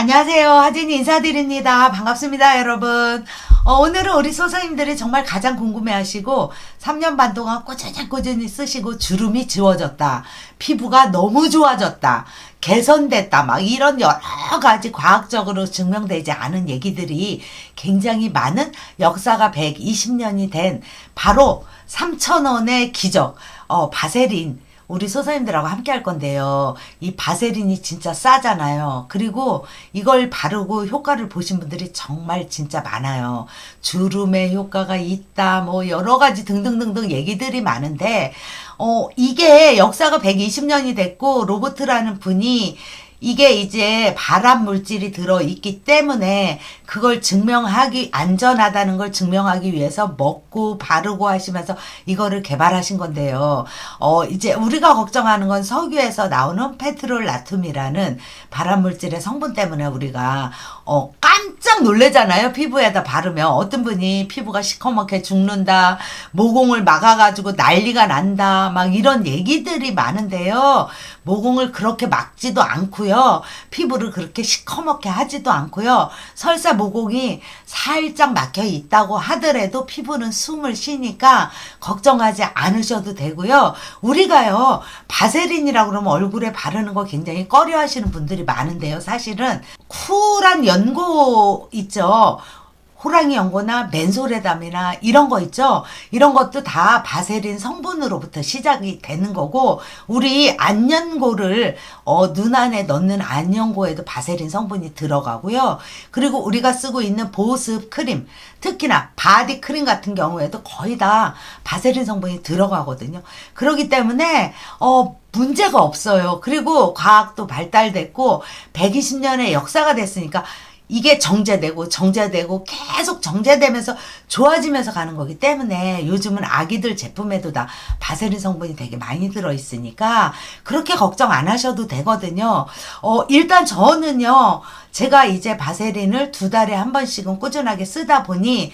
안녕하세요. 하진이 인사드립니다. 반갑습니다, 여러분. 오늘은 우리 소사님들이 정말 가장 궁금해하시고 3년 반 동안 꾸준히 쓰시고 주름이 지워졌다. 피부가 너무 좋아졌다. 개선됐다. 막 이런 여러 가지 과학적으로 증명되지 않은 얘기들이 굉장히 많은 역사가 120년이 된 바로 3,000원의 기적, 바세린. 우리 소사님들하고 함께 할 건데요. 이 바세린이 진짜 싸잖아요. 그리고 이걸 바르고 효과를 보신 분들이 정말 진짜 많아요. 주름에 효과가 있다, 뭐 여러 가지 등등등등 얘기들이 많은데, 이게 역사가 120년이 됐고, 로버트라는 분이 이게 이제 발암 물질이 들어있기 때문에 그걸 안전하다는 걸 증명하기 위해서 먹고 바르고 하시면서 이거를 개발하신 건데요. 이제 우리가 걱정하는 건 석유에서 나오는 페트롤나툼이라는 발암 물질의 성분 때문에 우리가 깜짝 놀래잖아요. 피부에다 바르면 어떤 분이 피부가 시커멓게 죽는다, 모공을 막아가지고 난리가 난다, 막 이런 얘기들이 많은데요. 모공을 그렇게 막지도 않고요. 피부를 그렇게 시커멓게 하지도 않고요. 설사 모공이 살짝 막혀 있다고 하더라도 피부는 숨을 쉬니까 걱정하지 않으셔도 되고요. 우리가요, 바세린이라고 그러면 얼굴에 바르는 거 굉장히 꺼려 하시는 분들이 많은데요. 사실은 쿨한 연고 있죠. 호랑이 연고나 맨소레담이나 이런 거 있죠. 이런 것도 다 바세린 성분으로부터 시작이 되는 거고, 우리 안연고를 눈 안에 넣는 안연고에도 바세린 성분이 들어가고요. 그리고 우리가 쓰고 있는 보습 크림, 특히나 바디 크림 같은 경우에도 거의 다 바세린 성분이 들어가거든요. 그렇기 때문에 문제가 없어요. 그리고 과학도 발달됐고 120년의 역사가 됐으니까 이게 정제되고 계속 정제되면서 좋아지면서 가는 거기 때문에 요즘은 아기들 제품에도 다 바세린 성분이 되게 많이 들어있으니까 그렇게 걱정 안 하셔도 되거든요. 일단 저는요, 제가 이제 바세린을 2달에 한 번씩은 꾸준하게 쓰다 보니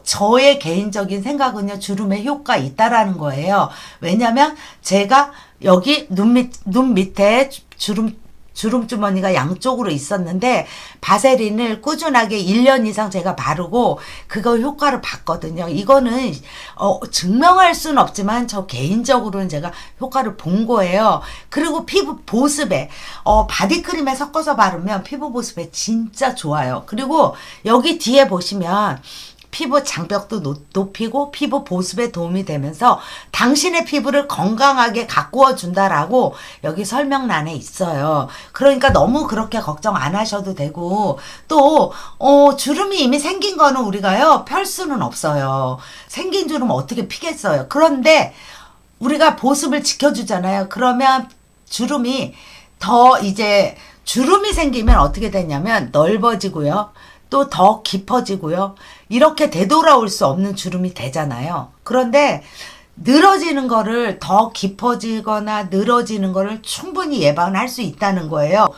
저의 개인적인 생각은요, 주름에 효과 있다라는 거예요. 왜냐면 제가 여기 눈 밑에 주름 주머니가 양쪽으로 있었는데 바세린을 꾸준하게 1년 이상 제가 바르고 그거 효과를 봤거든요. 이거는 증명할 수는 없지만 저 개인적으로는 제가 효과를 본 거예요. 그리고 피부 보습에 바디크림에 섞어서 바르면 피부 보습에 진짜 좋아요. 그리고 여기 뒤에 보시면 피부 장벽도 높이고 피부 보습에 도움이 되면서 당신의 피부를 건강하게 가꾸어 준다라고 여기 설명란에 있어요. 그러니까 너무 그렇게 걱정 안 하셔도 되고, 또 주름이 이미 생긴 거는 우리가요, 펼 수는 없어요. 생긴 주름 어떻게 피겠어요. 그런데 우리가 보습을 지켜주잖아요. 그러면 주름이 주름이 생기면 어떻게 되냐면 넓어지고요. 또 더 깊어지고요. 이렇게 되돌아올 수 없는 주름이 되잖아요. 그런데 늘어지는 거를 더 깊어지거나 늘어지는 거를 충분히 예방할 수 있다는 거예요.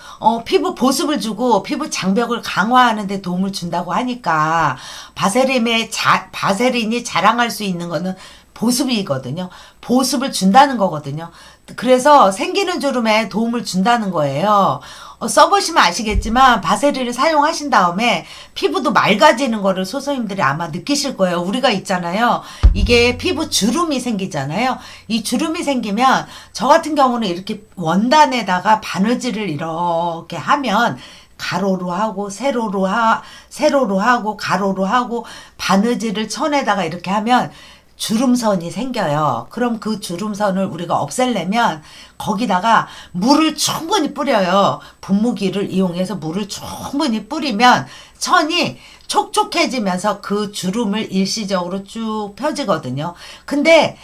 피부 보습을 주고 피부 장벽을 강화하는 데 도움을 준다고 하니까 바세린이 자랑할 수 있는 거는 보습이거든요. 보습을 준다는 거거든요. 그래서 생기는 주름에 도움을 준다는 거예요. 써보시면 아시겠지만 바세린을 사용하신 다음에 피부도 맑아지는 거를 소소님들이 아마 느끼실 거예요. 우리가 있잖아요, 이게 피부 주름이 생기잖아요. 이 주름이 생기면 저 같은 경우는 이렇게 원단에다가 바느질을 이렇게 하면 가로로 하고 세로로 하고 가로로 하고 바느질을 천에다가 이렇게 하면 주름선이 생겨요. 그럼 그 주름선을 우리가 없애려면 거기다가 물을 충분히 뿌려요. 분무기를 이용해서 물을 충분히 뿌리면 천이 촉촉해지면서 그 주름을 일시적으로 쭉 펴지거든요. 근데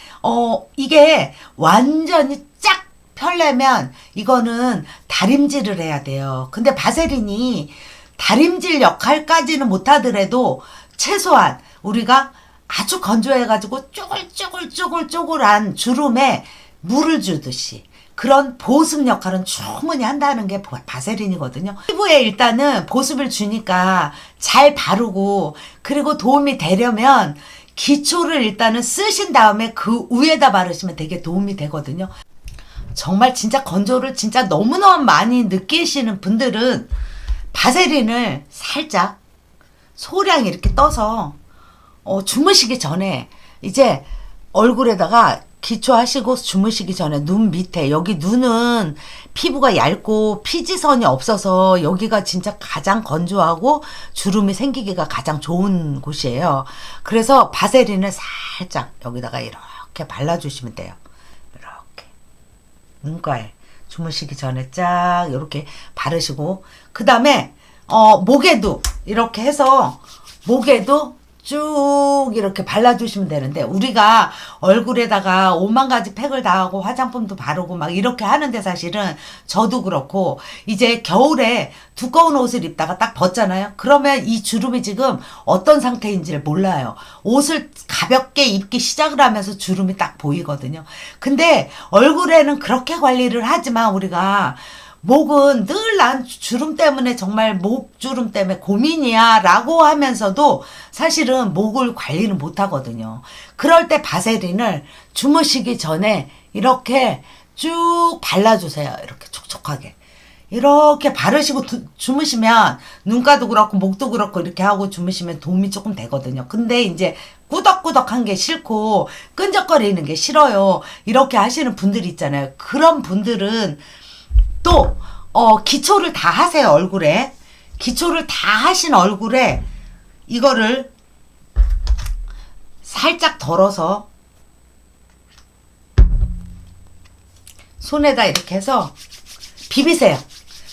이게 완전히 쫙 펴려면 이거는 다림질을 해야 돼요. 근데 바세린이 다림질 역할까지는 못하더라도 최소한 우리가 아주 건조해가지고 쪼글쪼글한 주름에 물을 주듯이 그런 보습 역할은 충분히 한다는 게 바세린이거든요. 피부에 일단은 보습을 주니까 잘 바르고, 그리고 도움이 되려면 기초를 일단은 쓰신 다음에 그 위에다 바르시면 되게 도움이 되거든요. 정말 진짜 건조를 진짜 너무너무 많이 느끼시는 분들은 바세린을 살짝 소량 이렇게 떠서 주무시기 전에 이제 얼굴에다가 기초하시고 주무시기 전에 눈 밑에, 여기 눈은 피부가 얇고 피지선이 없어서 여기가 진짜 가장 건조하고 주름이 생기기가 가장 좋은 곳이에요. 그래서 바세린을 살짝 여기다가 이렇게 발라주시면 돼요. 이렇게 눈가에 주무시기 전에 쫙 이렇게 바르시고, 그 다음에 목에도 이렇게 해서 목에도 쭉 이렇게 발라주시면 되는데, 우리가 얼굴에다가 5만 가지 팩을 다 하고 화장품도 바르고 막 이렇게 하는데, 사실은 저도 그렇고 이제 겨울에 두꺼운 옷을 입다가 딱 벗잖아요. 그러면 이 주름이 지금 어떤 상태인지를 몰라요. 옷을 가볍게 입기 시작을 하면서 주름이 딱 보이거든요. 근데 얼굴에는 그렇게 관리를 하지만 우리가 목은 늘 난 주름 때문에 정말 목 주름 때문에 고민이야 라고 하면서도 사실은 목을 관리는 못 하거든요. 그럴 때 바세린을 주무시기 전에 이렇게 쭉 발라주세요. 이렇게 촉촉하게. 이렇게 바르시고 주무시면 눈가도 그렇고 목도 그렇고 이렇게 하고 주무시면 도움이 조금 되거든요. 근데 이제 꾸덕꾸덕한 게 싫고 끈적거리는 게 싫어요. 이렇게 하시는 분들이 있잖아요. 그런 분들은 또 기초를 다 하세요. 얼굴에 기초를 다 하신 얼굴에 이거를 살짝 덜어서 손에다 이렇게 해서 비비세요.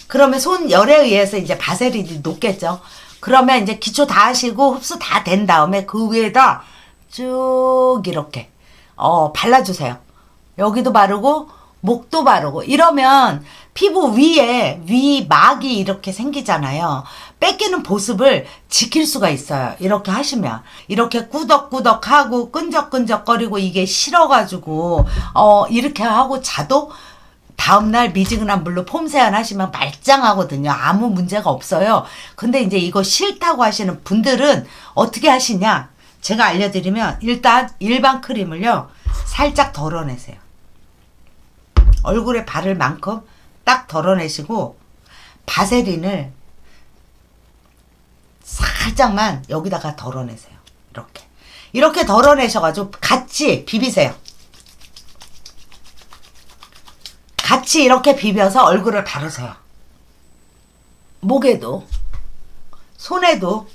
그러면 손열에 의해서 이제 바세린이 녹겠죠. 그러면 이제 기초 다 하시고 흡수 다 된 다음에 그 위에다 쭉 이렇게 발라주세요. 여기도 바르고 목도 바르고. 이러면 피부 위에 위막이 이렇게 생기잖아요. 뺏기는 보습을 지킬 수가 있어요. 이렇게 하시면 이렇게 꾸덕꾸덕하고 끈적끈적거리고 이게 싫어가지고 이렇게 하고 자도 다음날 미지근한 물로 폼 세안 하시면 말짱하거든요. 아무 문제가 없어요. 근데 이제 이거 싫다고 하시는 분들은 어떻게 하시냐, 제가 알려드리면 일단 일반 크림을요 살짝 덜어내세요. 얼굴에 바를 만큼 딱 덜어내시고 바세린을 살짝만 여기다가 덜어내세요. 이렇게 덜어내셔가지고 같이 비비세요. 같이 이렇게 비벼서 얼굴을 바르세요. 목에도 손에도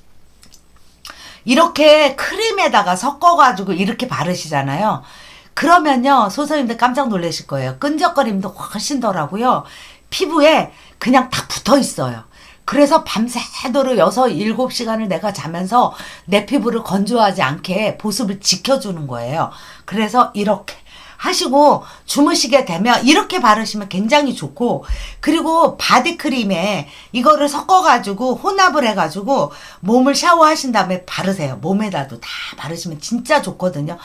이렇게 크림에다가 섞어가지고 이렇게 바르시잖아요. 그러면요 소선님들 깜짝 놀라실 거예요. 끈적거림도 훨씬 덜하고요. 피부에 그냥 딱 붙어 있어요. 그래서 밤새도록 6, 7시간을 내가 자면서 내 피부를 건조하지 않게 보습을 지켜주는 거예요. 그래서 이렇게 하시고 주무시게 되면 이렇게 바르시면 굉장히 좋고, 그리고 바디크림에 이거를 섞어가지고 혼합을 해가지고 몸을 샤워하신 다음에 바르세요. 몸에다도 다 바르시면 진짜 좋거든요.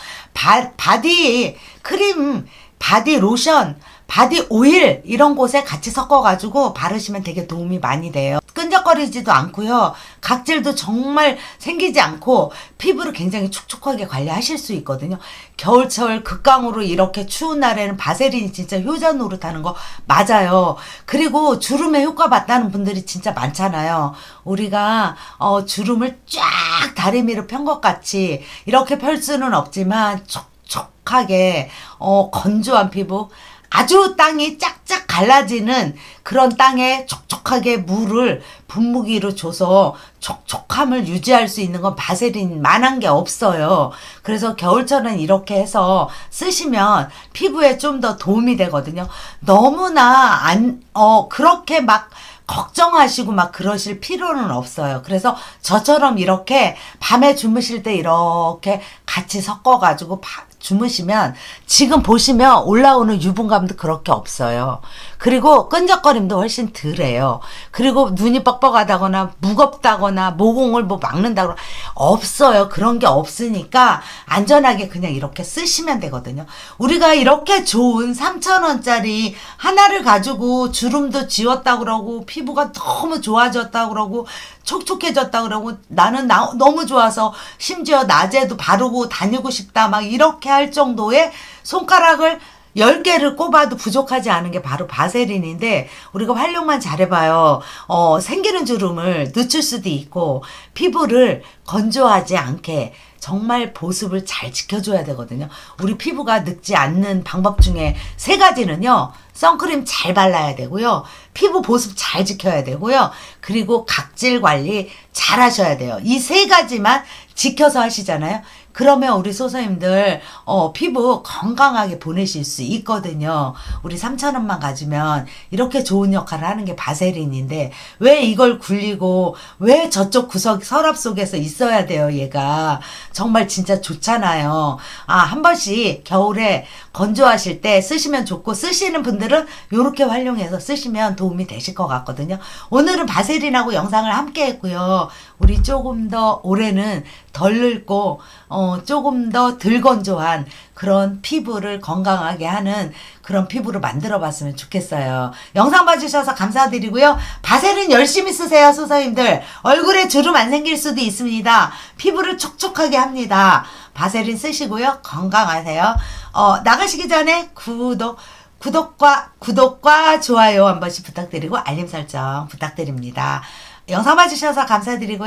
바디크림, 바디로션, 바디 오일 이런 곳에 같이 섞어가지고 바르시면 되게 도움이 많이 돼요. 끈적거리지도 않고요. 각질도 정말 생기지 않고 피부를 굉장히 촉촉하게 관리하실 수 있거든요. 겨울철 극강으로 이렇게 추운 날에는 바세린이 진짜 효자 노릇하는 거 맞아요. 그리고 주름에 효과 봤다는 분들이 진짜 많잖아요. 우리가 주름을 쫙 다리미로 편 것 같이 이렇게 펼 수는 없지만 촉촉하게 건조한 피부, 아주 땅이 짝짝 갈라지는 그런 땅에 촉촉하게 물을 분무기로 줘서 촉촉함을 유지할 수 있는 건 바세린만한 게 없어요. 그래서 겨울철은 이렇게 해서 쓰시면 피부에 좀 더 도움이 되거든요. 너무나 그렇게 막 걱정하시고 막 그러실 필요는 없어요. 그래서 저처럼 이렇게 밤에 주무실 때 이렇게 같이 섞어가지고 주무시면 지금 보시면 올라오는 유분감도 그렇게 없어요. 그리고 끈적거림도 훨씬 덜해요. 그리고 눈이 뻑뻑하다거나 무겁다거나 모공을 뭐 막는다거나 없어요. 그런 게 없으니까 안전하게 그냥 이렇게 쓰시면 되거든요. 우리가 이렇게 좋은 3,000원짜리 하나를 가지고 주름도 지웠다 그러고 피부가 너무 좋아졌다 그러고 촉촉해졌다 그러고 나는 너무 좋아서 심지어 낮에도 바르고 다니고 싶다 막 이렇게 할 정도의 손가락을 10개를 꼽아도 부족하지 않은 게 바로 바세린인데 우리가 활용만 잘해봐요. 생기는 주름을 늦출 수도 있고 피부를 건조하지 않게 정말 보습을 잘 지켜줘야 되거든요. 우리 피부가 늙지 않는 방법 중에 3가지는요. 선크림 잘 발라야 되고요. 피부 보습 잘 지켜야 되고요. 그리고 각질 관리 잘 하셔야 돼요. 이 3가지만 지켜서 하시잖아요. 그러면 우리 소서님들 피부 건강하게 보내실 수 있거든요. 우리 3,000원만 가지면 이렇게 좋은 역할을 하는 게 바세린인데 왜 이걸 굴리고 왜 저쪽 구석 서랍 속에서 있어야 돼요. 얘가 정말 진짜 좋잖아요. 한 번씩 겨울에 건조하실 때 쓰시면 좋고 쓰시는 분들은 이렇게 활용해서 쓰시면 도움이 되실 것 같거든요. 오늘은 바세린하고 영상을 함께 했고요. 우리 조금 더 올해는 덜 늙고 조금 더 덜 건조한 그런 피부를 건강하게 하는 그런 피부를 만들어 봤으면 좋겠어요. 영상 봐주셔서 감사드리고요. 바세린 열심히 쓰세요, 소서님들. 얼굴에 주름 안 생길 수도 있습니다. 피부를 촉촉하게 합니다. 바세린 쓰시고요. 건강하세요. 나가시기 전에 구독과 좋아요 한 번씩 부탁드리고 알림 설정 부탁드립니다. 영상 봐주셔서 감사드리고요.